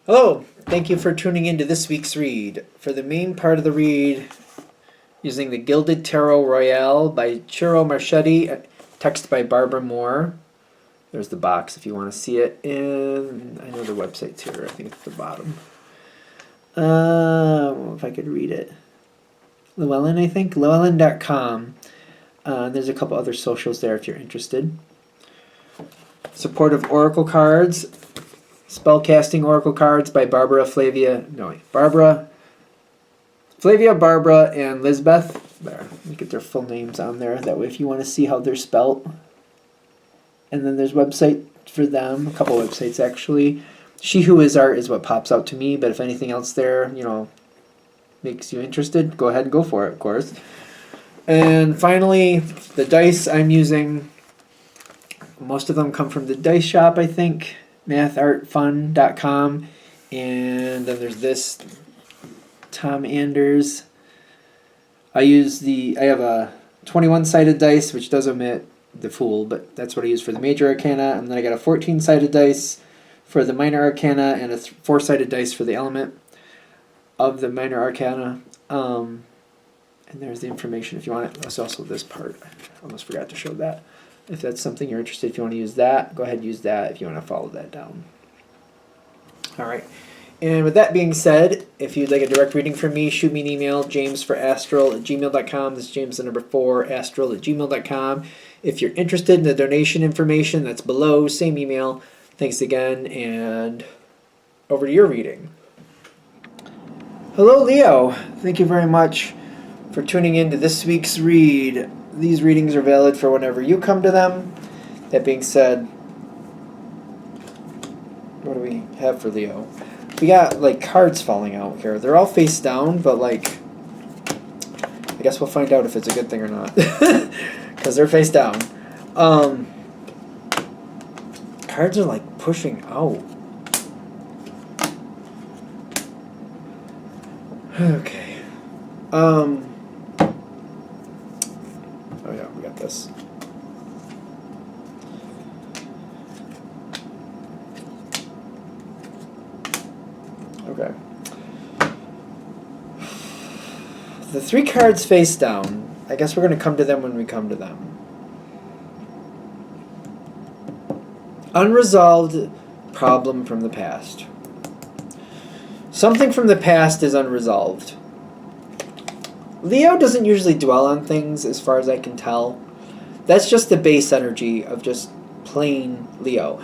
Hello, thank you for tuning in to this week's read. For the main part of the read, using the Gilded Tarot Royale by Ciro Marchetti, text by Barbara Moore. There's the box if you want to see it, and I know the website's here. I think it's at the bottom. If I could read it. Llewellyn, I think. Llewellyn.com. There's a couple other socials there if you're interested. Supportive Oracle cards. Spellcasting Oracle cards by Barbara, Flavia, and Lisbeth. There, you get their full names on there. That way, if you want to see how they're spelt. And then there's website for them, a couple websites actually. She Who Is Art is what pops out to me, but if anything else there, makes you interested, go ahead and go for it, of course. And finally, the dice I'm using, most of them come from the dice shop, I think. mathartfun.com, and then there's this Tom Anders. I have a 21-sided dice, which does omit the Fool, but that's what I use for the Major Arcana, and then I got a 14-sided dice for the Minor Arcana and a 4-sided dice for the element of the Minor Arcana. And there's the information if you want it. There's also this part. I almost forgot to show that. If that's something you're interested in, if you want to use that, go ahead and use that if you want to follow that down. All right. And with that being said, if you'd like a direct reading from me, shoot me an email, jamesforastral@gmail.com. This is James, the number 4, astral@gmail.com. If you're interested in the donation information, that's below, same email. Thanks again, and over to your reading. Hello, Leo. Thank you very much for tuning in to this week's read. These readings are valid for whenever you come to them. That being said, what do we have for Leo? We got cards falling out here. They're all face down, but I guess we'll find out if it's a good thing or not. Because they're face down. Cards are pushing out. Okay. Oh yeah, we got this. Okay. The 3 cards face down. I guess we're going to come to them when we come to them. Unresolved problem from the past. Something from the past is unresolved. Leo doesn't usually dwell on things as far as I can tell. That's just the base energy of just plain Leo.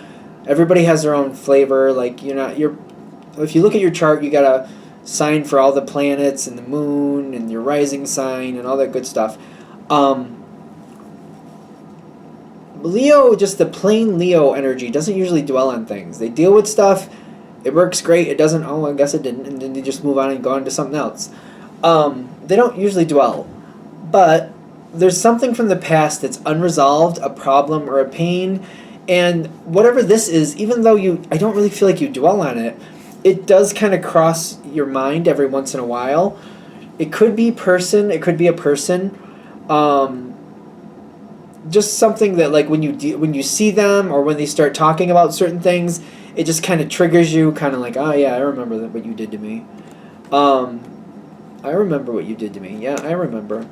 Everybody has their own flavor. If you look at your chart, you got a sign for all the planets and the moon and your rising sign and all that good stuff. Leo, just the plain Leo energy, doesn't usually dwell on things. They deal with stuff. It works great. It doesn't. Oh, I guess it didn't. And then they just move on and go on to something else. They don't usually dwell. But there's something from the past that's unresolved, a problem or a pain. And whatever this is, even though I don't really feel like you dwell on it, it does kind of cross your mind every once in a while. It could be person. It could be a person. Just something that when you see them or when they start talking about certain things, it just kind of triggers you, kind of oh yeah, I remember what you did to me. I remember what you did to me. Yeah, I remember.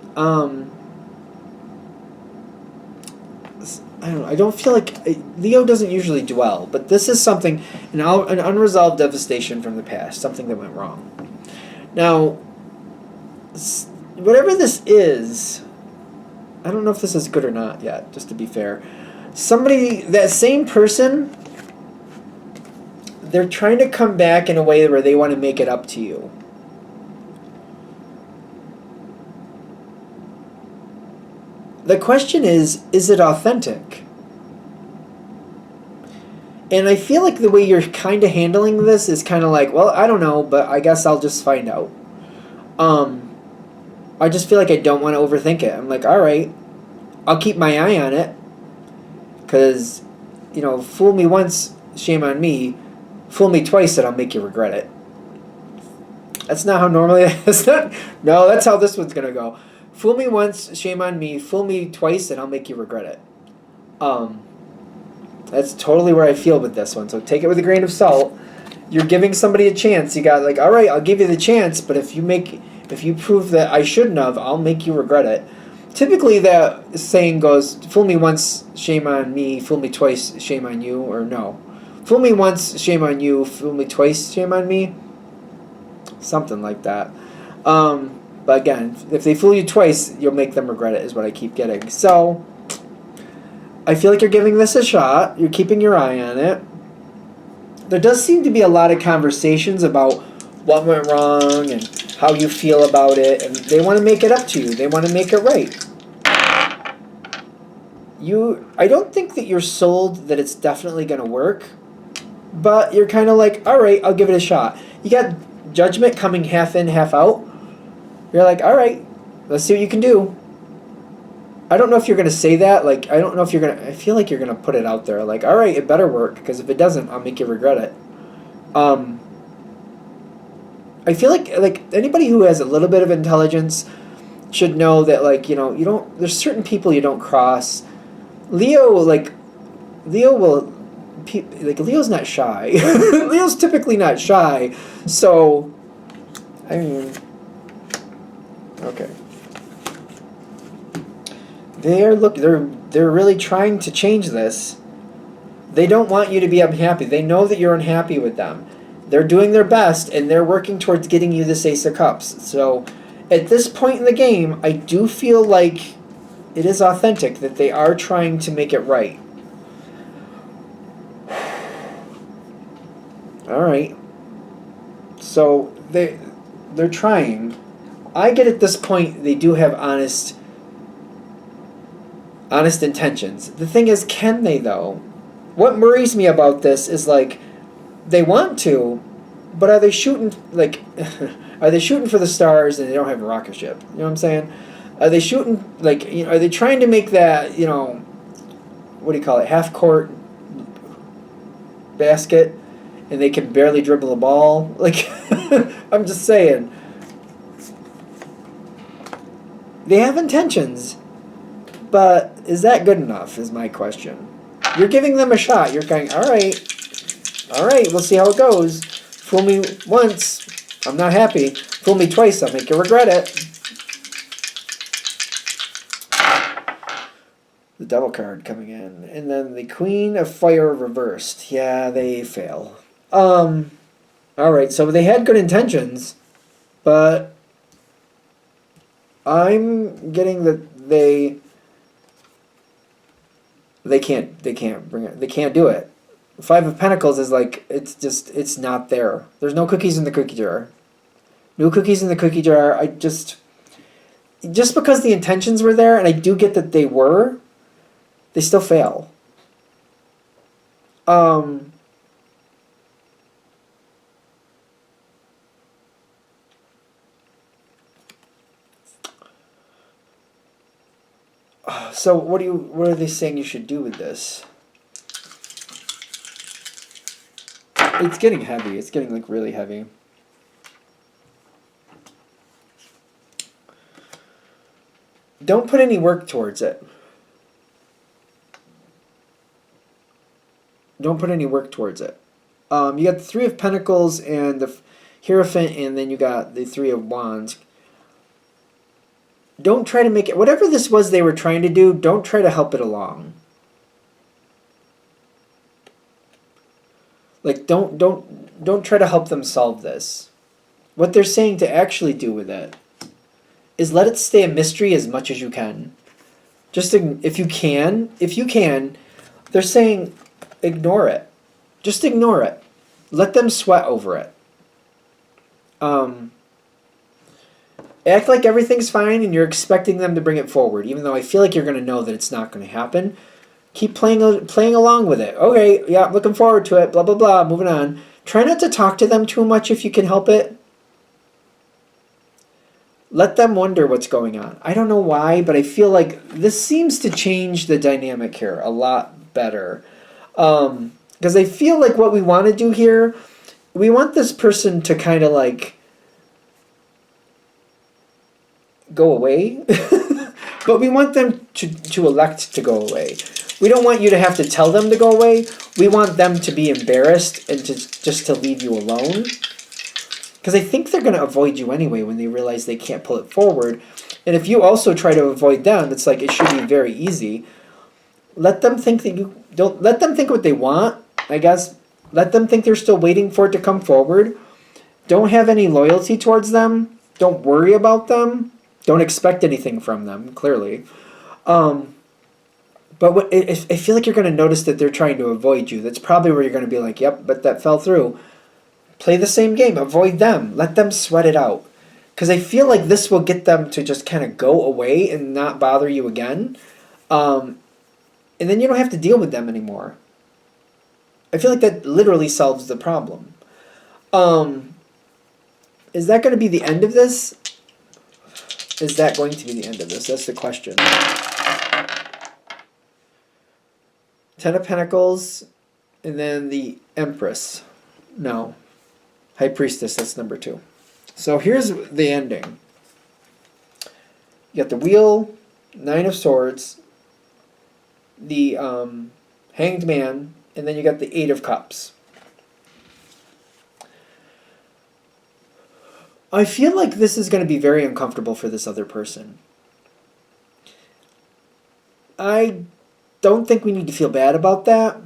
I don't feel like Leo doesn't usually dwell, but this is something, an unresolved devastation from the past, something that went wrong. Now, whatever this is, I don't know if this is good or not yet, just to be fair. That same person, they're trying to come back in a way where they want to make it up to you. The question is it authentic? And I feel like the way you're kind of handling this is kind of well, I don't know, but I guess I'll just find out. I just feel like I don't want to overthink it. I'm all right, I'll keep my eye on it. Because, fool me once, shame on me. Fool me twice and I'll make you regret it. That's not how normally... No, that's how this one's going to go. Fool me once, shame on me. Fool me twice, and I'll make you regret it. That's totally where I feel with this one. So take it with a grain of salt. you're giving somebody a chance. You got like, all right, I'll give you the chance, but if you prove that I shouldn't have, I'll make you regret it. Typically, that saying goes, "Fool me once, shame on me. Fool me twice, shame on you." Or no, "Fool me once, shame on you. Fool me twice, shame on me." Something like that. But again, if they fool you twice, you'll make them regret it. Is what I keep getting. So I feel like you're giving this a shot. You're keeping your eye on it. There does seem to be a lot of conversations about what went wrong and how you feel about it, and they want to make it up to you. They want to make it right. I don't think that you're sold that it's definitely going to work, but you're kind of like, all right, I'll give it a shot. You got judgment coming half in, half out. You're like, all right, let's see what you can do. I don't know if you're going to say that. Like, I don't know if you're going to, I feel like you're going to put it out there. Like, all right, it better work, because if it doesn't, I'll make you regret it. I feel like anybody who has a little bit of intelligence should know that, like, you don't, there's certain people you don't cross. Leo will, Leo's not shy. Leo's typically not shy. So, I mean, okay. They're really trying to change this. They don't want you to be unhappy. They know that you're unhappy with them. They're doing their best, and they're working towards getting you this Ace of Cups. So, at this point in the game, I do feel like it is authentic that they are trying to make it right. All right. So they're trying. I get at this point they do have honest intentions. The thing is, can they though? What worries me about this is, like, they want to, but are they shooting are they shooting for the stars and they don't have a rocket ship? You know what I'm saying? Are they shooting are they trying to make that, what do you call it, half court basket, and they can barely dribble the ball? Like, I'm just saying. They have intentions, but is that good enough is my question. You're giving them a shot. You're going, all right, we'll see how it goes. Fool me once, I'm not happy. Fool me twice, I'll make you regret it. The Devil card coming in. And then the Queen of Fire reversed. Yeah, they fail. Alright, so they had good intentions, but I'm getting that they can't bring it. They can't do it. Five of Pentacles is like, it's not there. There's no cookies in the cookie jar. No cookies in the cookie jar. Just because the intentions were there, and I do get that they were, they still fail. So what are they saying you should do with this? It's getting heavy. It's getting like really heavy. Don't put any work towards it. Don't put any work towards it. You got the Three of Pentacles and the Hierophant, and then you got the Three of Wands. Don't try to make it, whatever this was they were trying to do, don't try to help it along. Like, don't try to help them solve this. What they're saying to actually do with it is let it stay a mystery as much as you can. Just if you can, they're saying ignore it. Just ignore it. Let them sweat over it. Act like everything's fine and you're expecting them to bring it forward, even though I feel like you're going to know that it's not going to happen. Keep playing along with it. Okay, yeah, looking forward to it, blah, blah, blah, moving on. Try not to talk to them too much if you can help it. Let them wonder what's going on. I don't know why, but I feel like this seems to change the dynamic here a lot better. Because I feel like what we want to do here, we want this person to kind of like go away, but we want them to elect to go away. We don't want you to have to tell them to go away. We want them to be embarrassed and just to leave you alone. Because I think they're going to avoid you anyway when they realize they can't pull it forward. And if you also try to avoid them, it's like it should be very easy. Let them think that you don't. Let them think what they want, I guess. Let them think they're still waiting for it to come forward. Don't have any loyalty towards them. Don't worry about them. Don't expect anything from them, clearly. But I feel like you're going to notice that they're trying to avoid you. That's probably where you're going to be like, yep, but that fell through. Play the same game. Avoid them. Let them sweat it out. Because I feel like this will get them to just kind of go away and not bother you again. And then you don't have to deal with them anymore. I feel like that literally solves the problem. Is that going to be the end of this? Is that going to be the end of this? That's the question. Ten of Pentacles, and then the Empress. No. High Priestess, that's number 2. So here's the ending. You got the Wheel, 9 of Swords, the Hanged Man, and then you got the 8 of Cups. I feel like this is going to be very uncomfortable for this other person. I don't think we need to feel bad about that.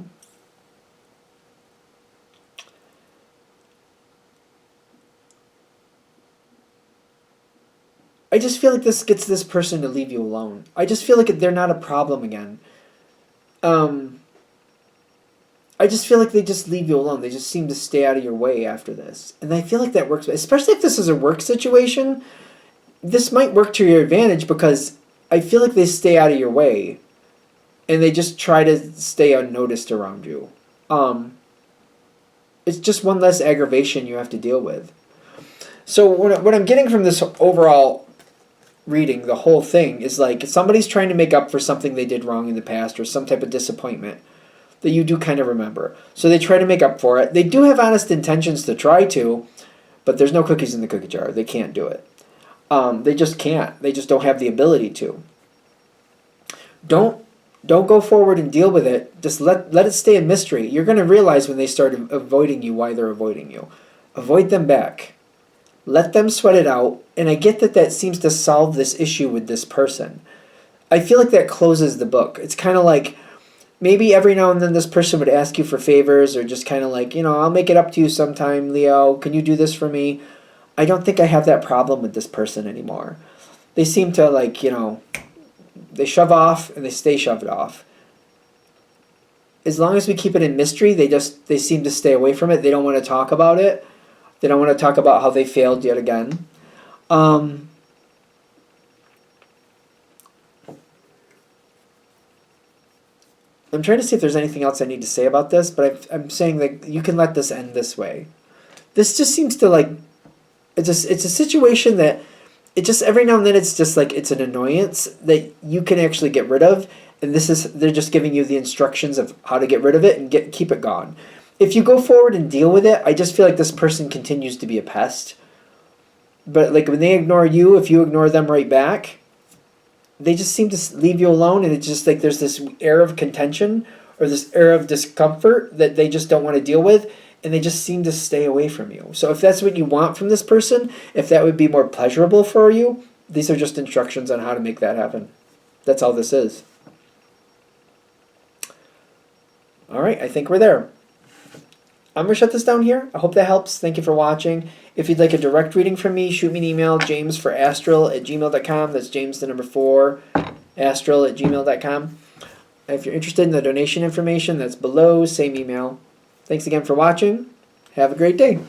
I just feel like this gets this person to leave you alone. I just feel like they're not a problem again. I just feel like they just leave you alone. They just seem to stay out of your way after this. And I feel like that works, especially if this is a work situation. This might work to your advantage because I feel like they stay out of your way. And they just try to stay unnoticed around you. It's just one less aggravation you have to deal with. So what I'm getting from this overall reading, the whole thing, is like somebody's trying to make up for something they did wrong in the past or some type of disappointment that you do kind of remember. So they try to make up for it. They do have honest intentions to try to, but there's no cookies in the cookie jar. They can't do it. They just can't. They just don't have the ability to. Don't go forward and deal with it. Just let it stay a mystery. You're going to realize when they start avoiding you why they're avoiding you. Avoid them back. Let them sweat it out. And I get that seems to solve this issue with this person. I feel like that closes the book. It's kind of like maybe every now and then this person would ask you for favors or just kind of like, I'll make it up to you sometime, Leo. Can you do this for me? I don't think I have that problem with this person anymore. They seem to like, they shove off and they stay shoved off. As long as we keep it in mystery, they seem to stay away from it. They don't want to talk about it. They don't want to talk about how they failed yet again. I'm trying to see if there's anything else I need to say about this, but I'm saying that you can let this end this way. This just seems to like, it's a situation that it just every now and then it's just like it's an annoyance that you can actually get rid of, and they're just giving you the instructions of how to get rid of it and keep it gone. If you go forward and deal with it, I just feel like this person continues to be a pest. But like when they ignore you, if you ignore them right back, they just seem to leave you alone, and it's just like there's this air of contention or this air of discomfort that they just don't want to deal with, and they just seem to stay away from you. So if that's what you want from this person, if that would be more pleasurable for you, these are just instructions on how to make that happen. That's all this is. All right, I think we're there. I'm going to shut this down here. I hope that helps. Thank you for watching. If you'd like a direct reading from me, shoot me an email, jamesforastral@gmail.com. That's James, the number 4, astral@gmail.com. If you're interested in the donation information, that's below, same email. Thanks again for watching. Have a great day.